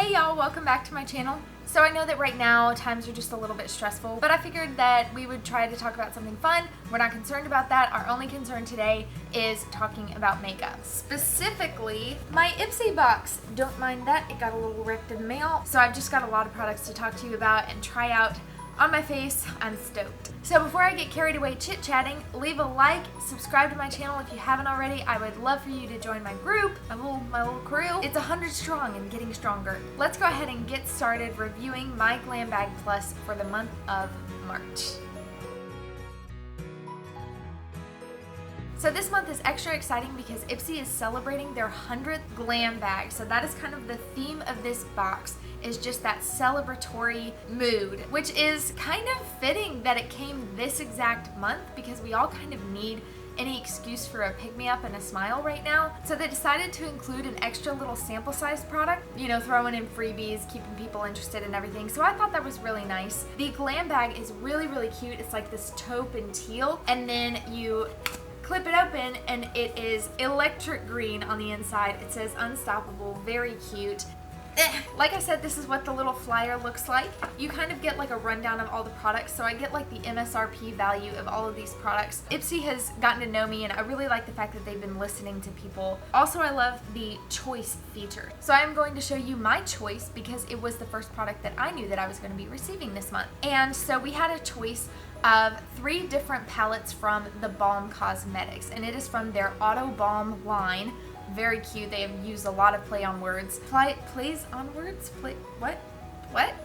Hey y'all, welcome back to my channel. So I know that right now times are just a little bit stressful, but I figured that we would try to talk about something fun. We're not concerned about that. Our only concern today is talking about makeup. Specifically, my IPSY box. Don't mind that, it got a little wrecked in the mail. So I've just got a lot of products to talk to you about and try out on my face. I'm stoked. So before I get carried away chit-chatting, leave a like, subscribe to my channel if you haven't already. I would love for you to join my group, my little crew. It's 100 strong and getting stronger. Let's go ahead and get started reviewing my Glam Bag Plus for the month of March. So this month is extra exciting because IPSY is celebrating their 100th glam bag. So that is kind of the theme of this box, is just that celebratory mood, which is kind of fitting that it came this exact month because we all kind of need any excuse for a pick-me-up and a smile right now. So they decided to include an extra little sample size product, you know, throwing in freebies, keeping people interested in everything. So I thought that was really nice. The glam bag is really, really cute. It's like this taupe and teal, and then you clip it open and it is electric green on the inside. It says unstoppable, very cute. Like I said, this is what the little flyer looks like. You kind of get like a rundown of all the products, so I get like the MSRP value of all of these products. IPSY has gotten to know me and I really like the fact that they've been listening to people. Also, I love the choice feature. So I am going to show you my choice because it was the first product that I knew that I was going to be receiving this month. And so we had a choice of 3 different palettes from TheBalm Cosmetics, and it is from their Auto Balm line. Very cute. They have used a lot of play on words. Plays on words? What?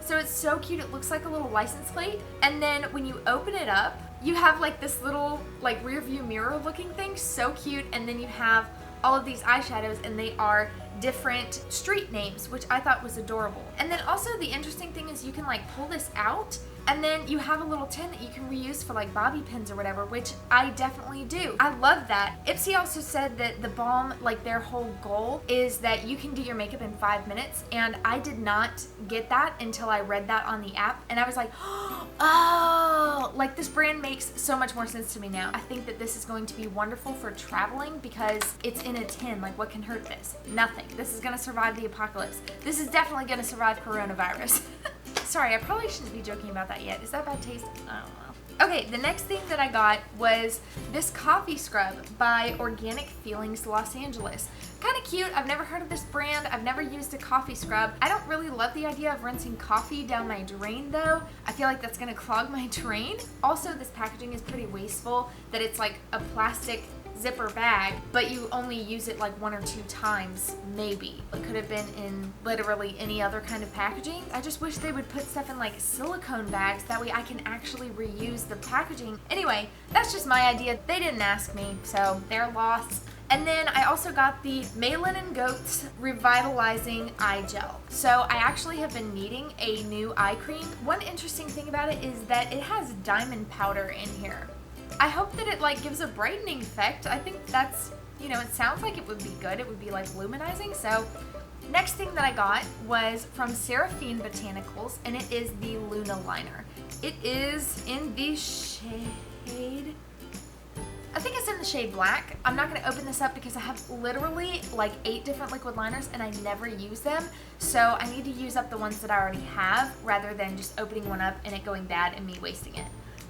So it's so cute. It looks like a little license plate. And then when you open it up, you have like this little like rear view mirror looking thing. So cute. And then you have all of these eyeshadows and they are different street names, which I thought was adorable. And then also the interesting thing is you can like pull this out and then you have a little tin that you can reuse for like bobby pins or whatever, which I definitely do. I love that. IPSY also said that TheBalm, like their whole goal is that you can do your makeup in 5 minutes, and I did not get that until I read that on the app, and I was like, oh, like this brand makes so much more sense to me now. I think that this is going to be wonderful for traveling because it's in a tin. Like what can hurt this? Nothing. This is gonna survive the apocalypse. This is definitely gonna survive coronavirus. Sorry, I probably shouldn't be joking about that yet. Is that bad taste? I don't know. Okay, the next thing that I got was this coffee scrub by Organic Feelings Los Angeles. Kind of cute. I've never heard of this brand. I've never used a coffee scrub. I don't really love the idea of rinsing coffee down my drain though. I feel like that's gonna clog my drain. Also, this packaging is pretty wasteful, that it's like a plastic zipper bag, but you only use it like 1 or 2 times, maybe. It could have been in literally any other kind of packaging. I just wish they would put stuff in like silicone bags, that way I can actually reuse the packaging. Anyway, that's just my idea. They didn't ask me, so they're lost. And then I also got the Malin and Goetz Revitalizing Eye Gel. So I actually have been needing a new eye cream. One interesting thing about it is that it has diamond powder in here. I hope that it like gives a brightening effect. I think that's, you know, it sounds like it would be good. It would be like luminizing. So next thing that I got was from Seraphine Botanicals, and it is the Luna Liner. It is in the shade, I think it's in the shade black. I'm not going to open this up because I have literally like 8 different liquid liners and I never use them. So I need to use up the ones that I already have rather than just opening one up and it going bad and me wasting it.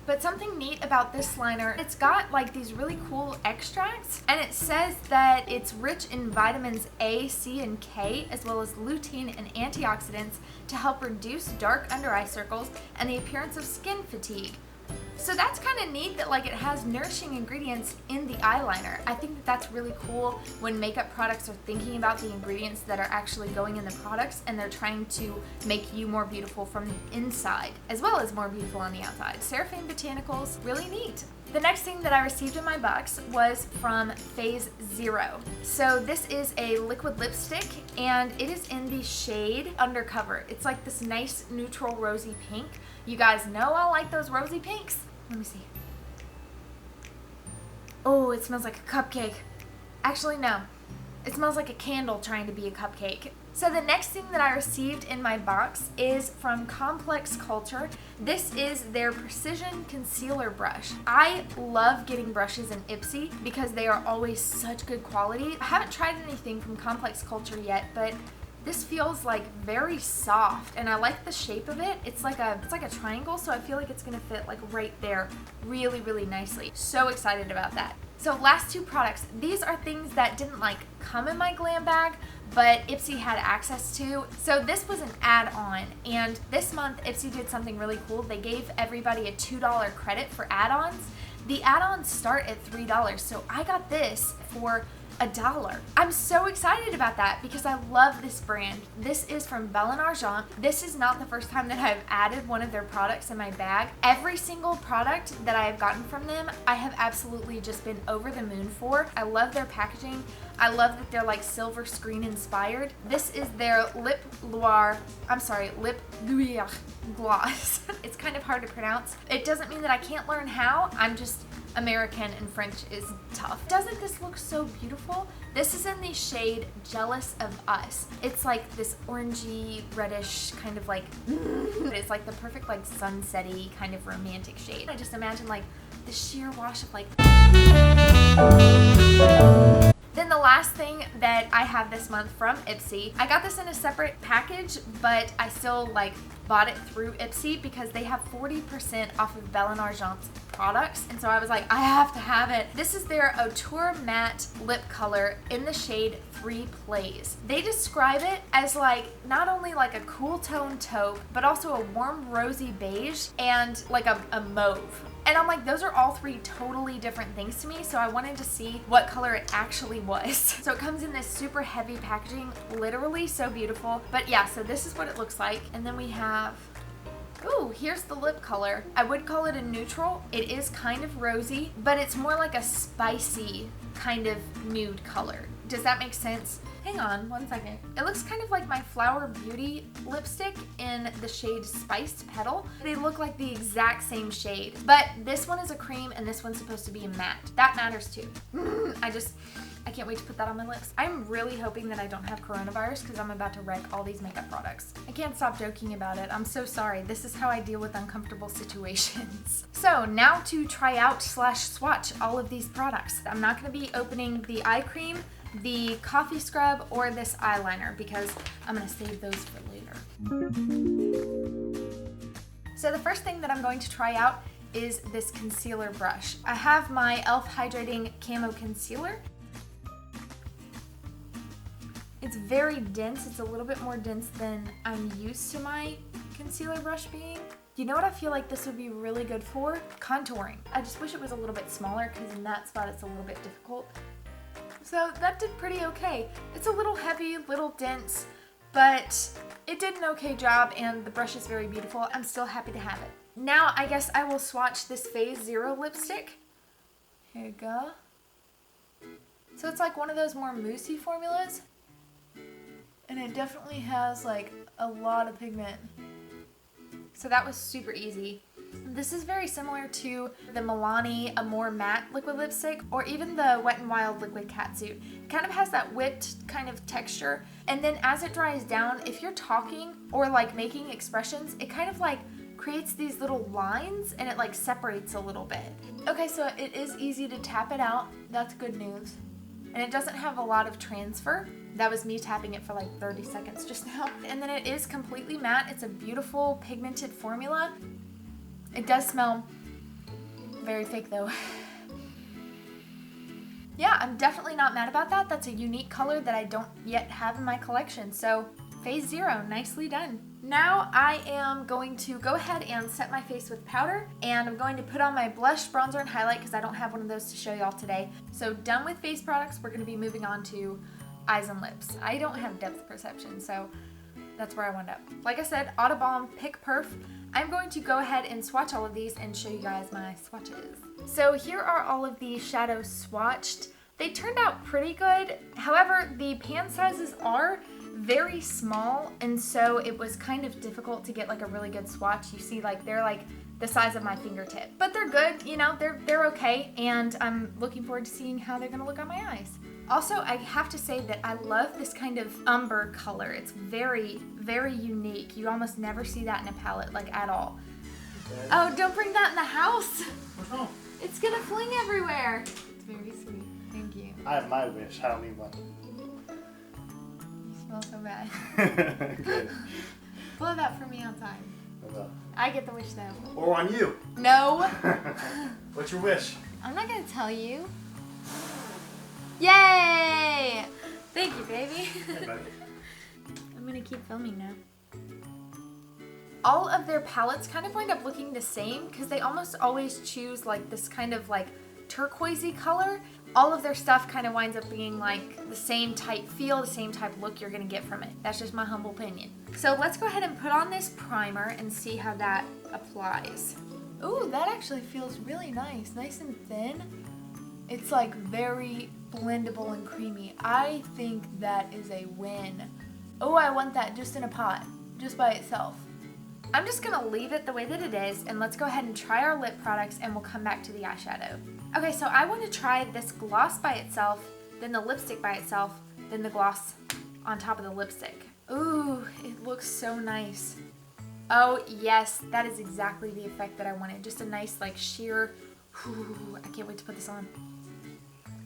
But something neat about this liner, it's got like these really cool extracts, and it says that it's rich in vitamins A, C, and K, as well as lutein and antioxidants to help reduce dark under eye circles and the appearance of skin fatigue. So that's kind of neat that like it has nourishing ingredients in the eyeliner. I think that that's really cool when makeup products are thinking about the ingredients that are actually going in the products, and they're trying to make you more beautiful from the inside as well as more beautiful on the outside. Seraphine Botanicals, really neat. The next thing that I received in my box was from Phase Zero. So this is a liquid lipstick and it is in the shade Undercover. It's like this nice neutral rosy pink. You guys know I like those rosy pinks. Let me see. Oh, it smells like a cupcake. Actually, no. It smells like a candle trying to be a cupcake. So the next thing that I received in my box is from Complex Culture. This is their Precision Concealer Brush. I love getting brushes in IPSY because they are always such good quality. I haven't tried anything from Complex Culture yet, but This feels like very soft, and I like the shape of it. It's like a triangle, so I feel like it's gonna fit like right there really, really nicely. So excited about that. So last two products, these are things that didn't like come in my glam bag, but IPSY had access to. So this was an add-on, and this month IPSY did something really cool. They gave everybody a $2 credit for add-ons. The add-ons start at $3, so I got this for $1. I'm so excited about that because I love this brand. This is from Belle and Argent. This is not the first time that I've added one of their products in my bag. Every single product that I have gotten from them, I have absolutely just been over the moon for. I love their packaging. I love that they're like silver screen inspired. This is their Lip Luire gloss. It's kind of hard to pronounce. It doesn't mean that I can't learn how. I'm just American and French is tough. Doesn't this look so beautiful? This is in the shade Jealous of Us. It's like this orangey, reddish kind of like, it's like the perfect like sunsetty kind of romantic shade. I just imagine like the sheer wash of like. Then the last thing that I have this month from IPSY, I got this in a separate package, but I still like bought it through IPSY because they have 40% off of Belle and Argent's products, and so I was like, I have to have it. This is their Auteur matte lip color in the shade 3 Plays. They describe it as like not only like a cool tone taupe, but also a warm rosy beige and like a mauve. And I'm like, those are all three totally different things to me, so I wanted to see what color it actually was. So it comes in this super heavy packaging, literally so beautiful. But yeah, so this is what it looks like. And then we have, ooh, here's the lip color. I would call it a neutral. It is kind of rosy, but it's more like a spicy kind of nude color. Does that make sense? Hang on one second. It looks kind of like my Flower Beauty lipstick in the shade Spiced Petal. They look like the exact same shade, but this one is a cream and this one's supposed to be a matte. That matters too. I can't wait to put that on my lips. I'm really hoping that I don't have coronavirus because I'm about to wreck all these makeup products. I can't stop joking about it. I'm so sorry. This is how I deal with uncomfortable situations. So now to try out / swatch all of these products. I'm not going to be opening the eye cream, the coffee scrub, or this eyeliner because I'm going to save those for later. So the first thing that I'm going to try out is this concealer brush. I have my e.l.f. Hydrating Camo Concealer. It's very dense. It's a little bit more dense than I'm used to my concealer brush being. You know what I feel like this would be really good for? Contouring. I just wish it was a little bit smaller because in that spot it's a little bit difficult. So that did pretty okay. It's a little heavy, little dense, but it did an okay job and the brush is very beautiful. I'm still happy to have it. Now I guess I will swatch this Phase Zero lipstick. Here you go. So it's like one of those more moussey formulas. And it definitely has like a lot of pigment. So that was super easy. This is very similar to the Malin A More Matte liquid lipstick or even the Wet n Wild liquid catsuit. It kind of has that whipped kind of texture. And then as it dries down, if you're talking or like making expressions, it kind of like creates these little lines and it like separates a little bit. Okay, so it is easy to tap it out. That's good news. And it doesn't have a lot of transfer. That was me tapping it for like 30 seconds just now. And then it is completely matte. It's a beautiful pigmented formula. It does smell very fake though. Yeah, I'm definitely not mad about that. That's a unique color that I don't yet have in my collection. So Phase Zero, nicely done. Now I am going to go ahead and set my face with powder, and I'm going to put on my blush, bronzer, and highlight because I don't have one of those to show y'all today. So done with face products, we're going to be moving on to eyes and lips. I don't have depth perception, so that's where I wound up. Like I said, TheBalm, pick Perf. I'm going to go ahead and swatch all of these and show you guys my swatches. So here are all of the shadows swatched. They turned out pretty good. However, the pan sizes are very small, and so it was kind of difficult to get like a really good swatch. You see, like they're like the size of my fingertip, but they're good, you know, they're okay, and I'm looking forward to seeing how they're gonna look on my eyes. Also, I have to say that I love this kind of umber color. It's very, very unique. You almost never see that in a palette, like at all. Okay. Oh, don't bring that in the house. Oh. It's gonna fling everywhere. It's very sweet. Thank you. I have my wish. I don't need one. You Smells so bad. Good. Blow that for me on time. I get the wish though. Or on you. No. What's your wish? I'm not gonna tell you. Yay! Thank you, baby. Hey, buddy. I'm gonna keep filming now. All of their palettes kind of wind up looking the same because they almost always choose like this kind of like turquoisey color. All of their stuff kind of winds up being like the same type feel, the same type look you're gonna get from it. That's just my humble opinion. So let's go ahead and put on this primer and see how that applies. Ooh, that actually feels really nice. Nice and thin. It's like very blendable and creamy. I think that is a win. Oh, I want that just in a pot, just by itself. I'm just gonna leave it the way that it is and let's go ahead and try our lip products and we'll come back to the eyeshadow. Okay, so I want to try this gloss by itself, then the lipstick by itself, then the gloss on top of the lipstick. Ooh, it looks so nice. Oh yes, that is exactly the effect that I wanted. Just a nice like sheer, ooh, I can't wait to put this on.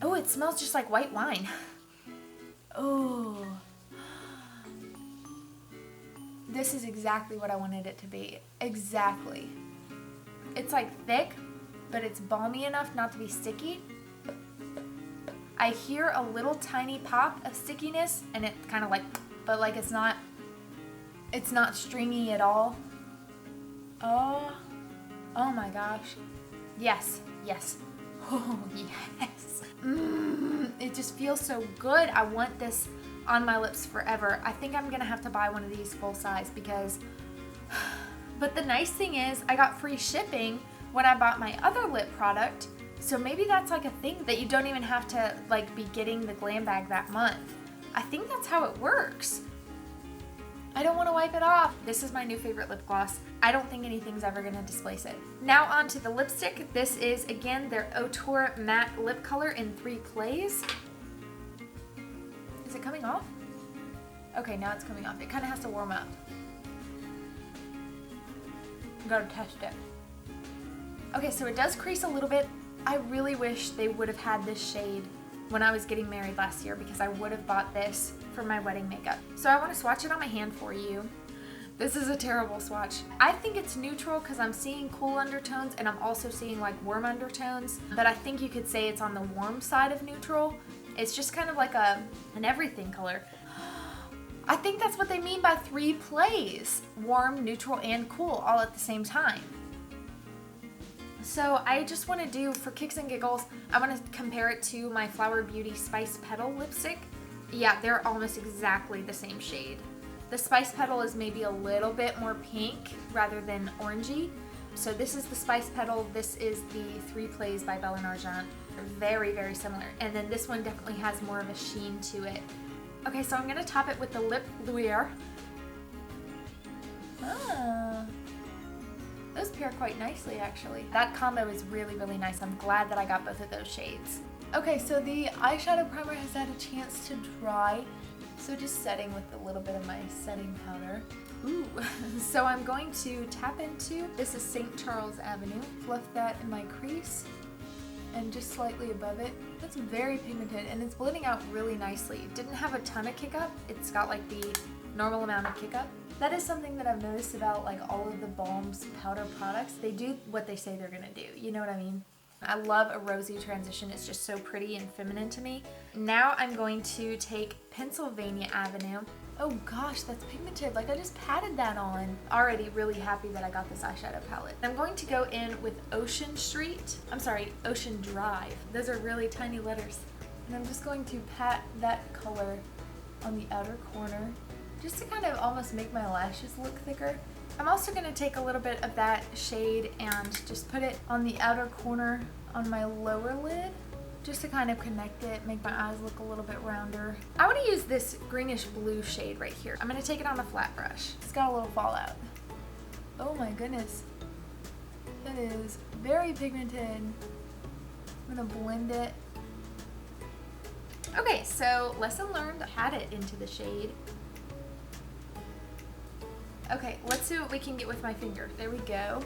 Oh, it smells just like white wine. Oh. This is exactly what I wanted it to be. Exactly. It's like thick, but it's balmy enough not to be sticky. I hear a little tiny pop of stickiness and it's kind of like, but like it's not stringy at all. Oh my gosh. Yes, yes. Oh yes. It just feels so good. I want this on my lips forever. I think I'm gonna have to buy one of these full size because, but the nice thing is I got free shipping when I bought my other lip product. So maybe that's like a thing that you don't even have to like be getting the glam bag that month. I think that's how it works. I don't want to wipe it off. This is my new favorite lip gloss. I don't think anything's ever gonna displace it. Now on to the lipstick. This is again their Auteur matte lip color in 3 plays. Is it coming off? Okay, now it's coming off. It kind of has to warm up. Gotta test it. Okay, so it does crease a little bit. I really wish they would have had this shade when I was getting married last year because I would have bought this for my wedding makeup. So I want to swatch it on my hand for you. This is a terrible swatch. I think it's neutral because I'm seeing cool undertones and I'm also seeing like warm undertones, but I think you could say it's on the warm side of neutral. It's just kind of like an everything color. I think that's what they mean by 3 plays. Warm, neutral, and cool all at the same time. So I just want to do, for kicks and giggles, I want to compare it to my Flower Beauty Spice Petal lipstick. Yeah, they're almost exactly the same shade. The Spice Petal is maybe a little bit more pink rather than orangey. So this is the Spice Petal, this is the 3 Plays by Belle and Argent. Very, very similar. And then this one definitely has more of a sheen to it. Okay, so I'm going to top it with the lip Luire. Ah, those pair quite nicely actually. That combo is really, really nice. I'm glad that I got both of those shades. Okay, so the eyeshadow primer has had a chance to dry. So just setting with a little bit of my setting powder. Ooh, so I'm going to tap into, this is St. Charles Avenue. Fluff that in my crease and just slightly above it. That's very pigmented and it's blending out really nicely. It didn't have a ton of kick up. It's got like the normal amount of kick up. That is something that I've noticed about like all of the Balm's powder products. They do what they say they're gonna do. You know what I mean? I love a rosy transition. It's just so pretty and feminine to me. Now I'm going to take Pennsylvania Avenue. Oh gosh, that's pigmented. Like I just patted that on. Already really happy that I got this eyeshadow palette. I'm going to go in with Ocean Drive. Those are really tiny letters. And I'm just going to pat that color on the outer corner just to kind of almost make my lashes look thicker. I'm also going to take a little bit of that shade and just put it on the outer corner on my lower lid just to kind of connect it, make my eyes look a little bit rounder. I want to use this greenish blue shade right here. I'm going to take it on a flat brush. It's got a little fallout. Oh my goodness. That is very pigmented. I'm going to blend it. Okay, so lesson learned, pat it into the shade. Okay, let's see what we can get with my finger. There we go.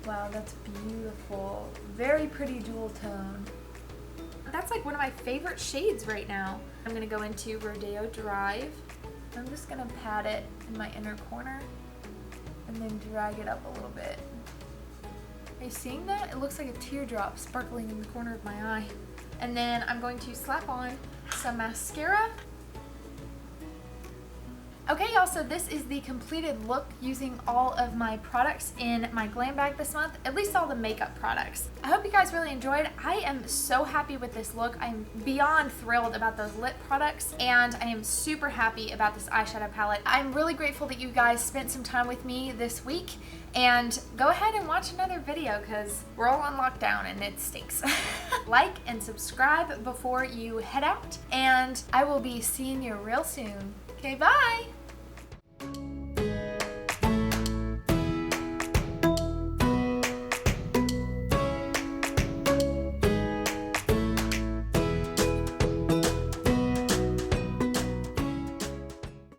Wow, that's beautiful. Very pretty dual tone. That's like one of my favorite shades right now. I'm gonna go into Rodeo Drive. I'm just gonna pat it in my inner corner and then drag it up a little bit. Are you seeing that? It looks like a teardrop sparkling in the corner of my eye. And then I'm going to slap on some mascara. Okay, y'all, so this is the completed look using all of my products in my glam bag this month, at least all the makeup products. I hope you guys really enjoyed. I am so happy with this look. I'm beyond thrilled about those lip products, and I am super happy about this eyeshadow palette. I'm really grateful that you guys spent some time with me this week, and go ahead and watch another video because we're all on lockdown and it stinks. Like and subscribe before you head out, and I will be seeing you real soon. Okay, bye!